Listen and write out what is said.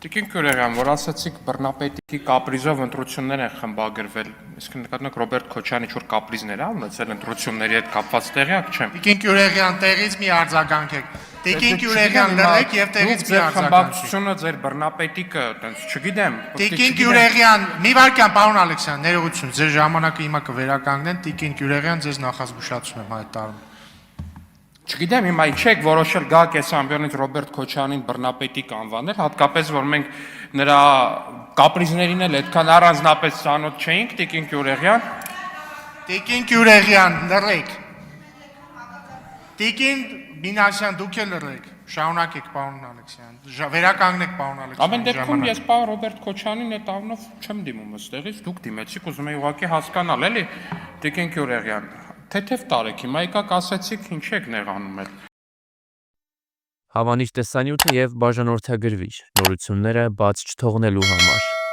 Տիկին Քյուրեղյան, որ ասացիք բռնապետի կապրիզով ընտրություններ են խմբագրվել, իսկ նկատմամբ Ռոբերտ Քոչյանի ինչ-որ կապրիզներ ա ունեցել ընտրությունների հետ կապված տեղյակ չեմ։ Տիկին Քյուրեղյան, տեղից մի արձագանքեք։ Տիկին Քյուրեղյան, լռեք եւ տեղից մի արձագանքեք։ Խմբակցությունը ձեր բռնապետիկը, այտենց չգիտեմ։ Տիկին Քյուրեղյան, մի վարքյան, պարոն Ալեքսյան, ներողություն, ձեր ժամանակը հիմա կվերականգնեն, Տիկին Քյուրեղյան, ձեզ նախազգուշացում եմ հայտարարում։ Չգիտեմ, հիմա ինչ եք որոշել գաք այս ամբիոնից Ռոբերտ Քոչյանին բռնապետիկ անվանել, հատկապես որ մենք նրա կապրիզներին էլ այդքան առանձնապես ծանոթ չէինք, Տիկին Քյուրեղյան։ Տիկին Քյուրեղյան, լռեք։ Տիկին Մինասյան, դուք էլ լռեք։ Շարունակեք, պարոն Ալեքսյան։ Վերականգնեք, պարոն Ալեքսյան։ Ամեն դեպքում ես պարոն Ռոբերտ Քոչյանին այդ անունով չեմ դիմում ըստեղից, դուք դիմեցիք, ուզում եի ուղղակի հասկանալ, էլի, Տիկին Քյուրեղյան։ Թեթև տարեք, հիմա եկաք ասացիք ինչ եք նեղանում էլ։ Հավանիչ տեսանյութը եւ բաժանորդագրվիչ նորությունները բաց չթողնելու համար։